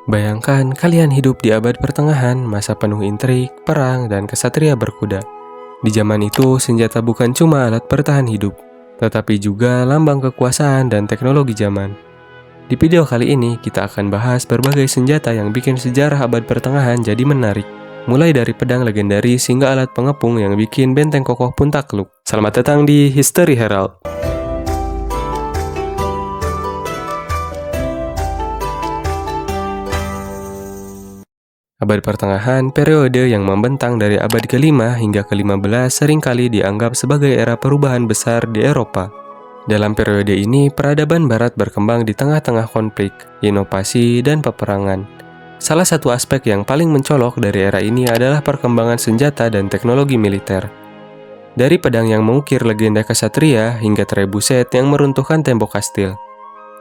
Bayangkan kalian hidup di abad pertengahan, masa penuh intrik, perang, dan kesatria berkuda. Di zaman itu, senjata bukan cuma alat bertahan hidup, tetapi juga lambang kekuasaan dan teknologi zaman. Di video kali ini, kita akan bahas berbagai senjata yang bikin sejarah abad pertengahan jadi menarik. Mulai dari pedang legendaris hingga alat pengepung yang bikin benteng kokoh pun takluk. Selamat datang di History Herald. Abad pertengahan, periode yang membentang dari abad ke-5 hingga ke-15 seringkali dianggap sebagai era perubahan besar di Eropa. Dalam periode ini, peradaban barat berkembang di tengah-tengah konflik, inovasi, dan peperangan. Salah satu aspek yang paling mencolok dari era ini adalah perkembangan senjata dan teknologi militer. Dari pedang yang mengukir legenda kesatria hingga trebuchet yang meruntuhkan tembok kastil.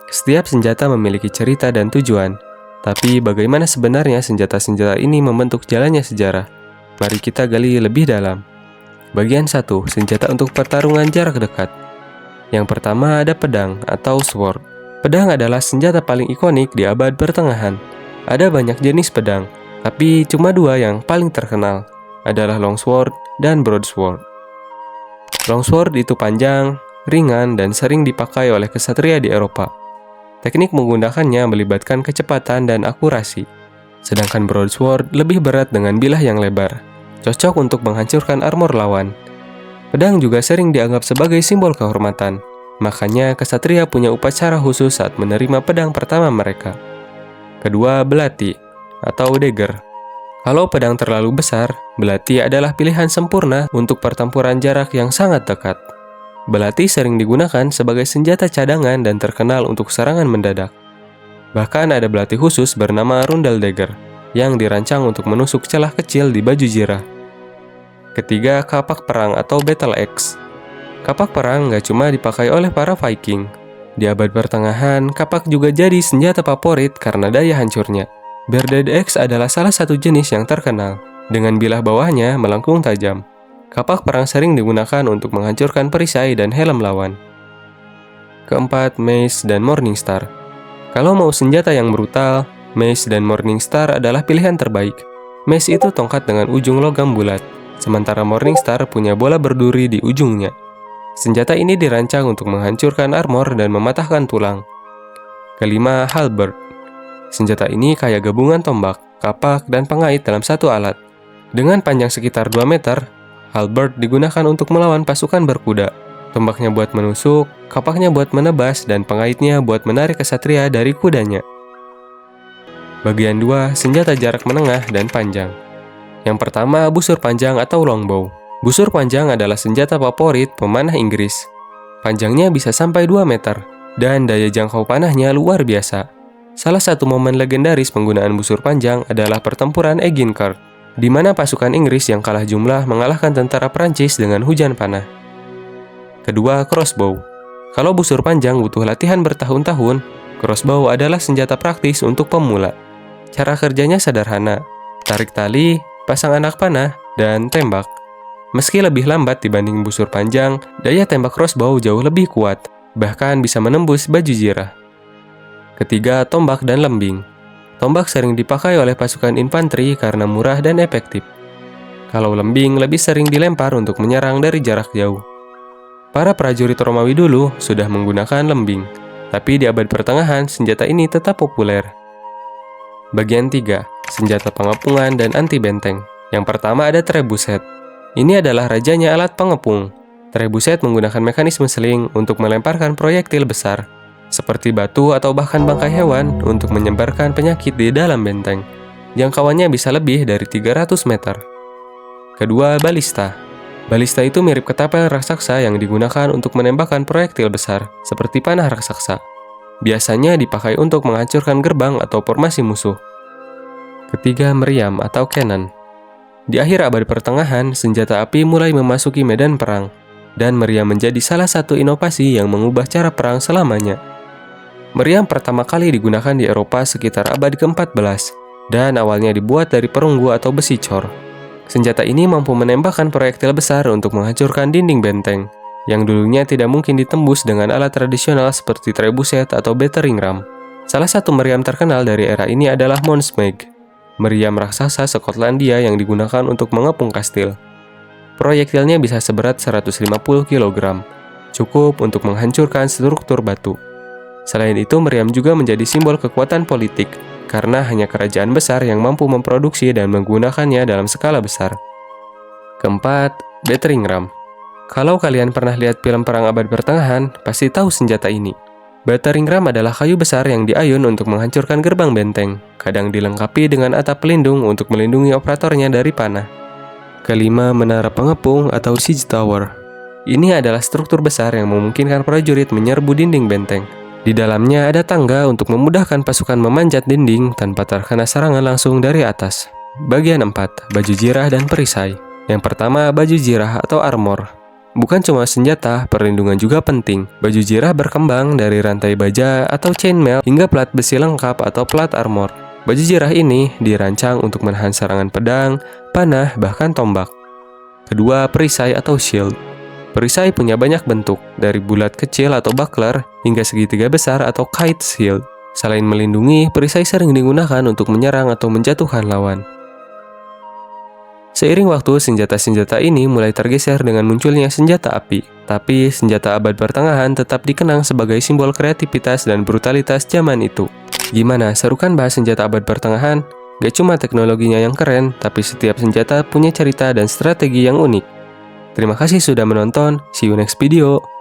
Setiap senjata memiliki cerita dan tujuan. Tapi bagaimana sebenarnya senjata-senjata ini membentuk jalannya sejarah? Mari kita gali lebih dalam. Bagian 1. Senjata untuk pertarungan jarak dekat. Yang pertama ada pedang atau sword. Pedang adalah senjata paling ikonik di abad pertengahan. Ada banyak jenis pedang, tapi cuma dua yang paling terkenal adalah longsword dan broadsword. Longsword itu panjang, ringan, dan sering dipakai oleh kesatria di Eropa. Teknik menggunakannya melibatkan kecepatan dan akurasi. Sedangkan broadsword lebih berat dengan bilah yang lebar, cocok untuk menghancurkan armor lawan. Pedang juga sering dianggap sebagai simbol kehormatan, makanya kesatria punya upacara khusus saat menerima pedang pertama mereka. Kedua, belati atau dagger. Kalau pedang terlalu besar, belati adalah pilihan sempurna untuk pertempuran jarak yang sangat dekat. Belati sering digunakan sebagai senjata cadangan dan terkenal untuk serangan mendadak. Bahkan ada belati khusus bernama rundal dagger yang dirancang untuk menusuk celah kecil di baju zirah. Ketiga, kapak perang atau battle axe. Kapak perang nggak cuma dipakai oleh para Viking. Di abad pertengahan, kapak juga jadi senjata favorit karena daya hancurnya. Bearded axe adalah salah satu jenis yang terkenal, dengan bilah bawahnya melengkung tajam. Kapak perang sering digunakan untuk menghancurkan perisai dan helm lawan. Keempat, mace dan morningstar. Kalau mau senjata yang brutal, mace dan morningstar adalah pilihan terbaik. Mace itu tongkat dengan ujung logam bulat, sementara morningstar punya bola berduri di ujungnya. Senjata ini dirancang untuk menghancurkan armor dan mematahkan tulang. Kelima, halberd. Senjata ini kayak gabungan tombak, kapak, dan pengait dalam satu alat. Dengan panjang sekitar 2 meter, halberd digunakan untuk melawan pasukan berkuda. Tombaknya buat menusuk, kapaknya buat menebas, dan pengaitnya buat menarik kesatria dari kudanya. Bagian 2, senjata jarak menengah dan panjang. Yang pertama, busur panjang atau longbow. Busur panjang adalah senjata favorit pemanah Inggris. Panjangnya bisa sampai 2 meter, dan daya jangkau panahnya luar biasa. Salah satu momen legendaris penggunaan busur panjang adalah pertempuran Agincourt, di mana pasukan Inggris yang kalah jumlah mengalahkan tentara Prancis dengan hujan panah. Kedua, crossbow. Kalau busur panjang butuh latihan bertahun-tahun, crossbow adalah senjata praktis untuk pemula. Cara kerjanya sederhana, tarik tali, pasang anak panah, dan tembak. Meski lebih lambat dibanding busur panjang, daya tembak crossbow jauh lebih kuat, bahkan bisa menembus baju zirah. Ketiga, tombak dan lembing. Tombak sering dipakai oleh pasukan infanteri karena murah dan efektif. Kalau lembing lebih sering dilempar untuk menyerang dari jarak jauh. Para prajurit Romawi dulu sudah menggunakan lembing, tapi di abad pertengahan senjata ini tetap populer. Bagian 3, senjata pengepungan dan anti benteng. Yang pertama ada trebuchet. Ini adalah rajanya alat pengepung. Trebuchet menggunakan mekanisme sling untuk melemparkan proyektil besar, seperti batu atau bahkan bangkai hewan untuk menyebarkan penyakit di dalam benteng. Jangkauannya bisa lebih dari 300 meter. Kedua, balista. Balista itu mirip ketapel raksasa yang digunakan untuk menembakkan proyektil besar, seperti panah raksasa. Biasanya dipakai untuk menghancurkan gerbang atau formasi musuh. Ketiga, meriam atau cannon. Di akhir abad pertengahan, senjata api mulai memasuki medan perang, dan meriam menjadi salah satu inovasi yang mengubah cara perang selamanya. Meriam pertama kali digunakan di Eropa sekitar abad ke-14, dan awalnya dibuat dari perunggu atau besi cor. Senjata ini mampu menembakkan proyektil besar untuk menghancurkan dinding benteng, yang dulunya tidak mungkin ditembus dengan alat tradisional seperti trebuchet atau battering ram. Salah satu meriam terkenal dari era ini adalah Monsmeg, meriam raksasa Skotlandia yang digunakan untuk mengepung kastil. Proyektilnya bisa seberat 150 kg, cukup untuk menghancurkan struktur batu. Selain itu, meriam juga menjadi simbol kekuatan politik, karena hanya kerajaan besar yang mampu memproduksi dan menggunakannya dalam skala besar. Keempat, battering ram. Kalau kalian pernah lihat film perang abad pertengahan, pasti tahu senjata ini. Battering ram adalah kayu besar yang diayun untuk menghancurkan gerbang benteng, kadang dilengkapi dengan atap pelindung untuk melindungi operatornya dari panah. Kelima, menara pengepung atau siege tower. Ini adalah struktur besar yang memungkinkan prajurit menyerbu dinding benteng. Di dalamnya ada tangga untuk memudahkan pasukan memanjat dinding tanpa terkena serangan langsung dari atas. Bagian 4, baju jirah dan perisai. Yang pertama, baju jirah atau armor. Bukan cuma senjata, perlindungan juga penting. Baju jirah berkembang dari rantai baja atau chainmail hingga plat besi lengkap atau plat armor. Baju jirah ini dirancang untuk menahan serangan pedang, panah, bahkan tombak. Kedua, perisai atau shield. Perisai punya banyak bentuk, dari bulat kecil atau buckler hingga segitiga besar atau kite shield. Selain melindungi, perisai sering digunakan untuk menyerang atau menjatuhkan lawan. Seiring waktu, senjata-senjata ini mulai tergeser dengan munculnya senjata api. Tapi, senjata abad pertengahan tetap dikenang sebagai simbol kreativitas dan brutalitas zaman itu. Gimana, seru kan bahas senjata abad pertengahan? Gak cuma teknologinya yang keren, tapi setiap senjata punya cerita dan strategi yang unik. Terima kasih sudah menonton, see you next video.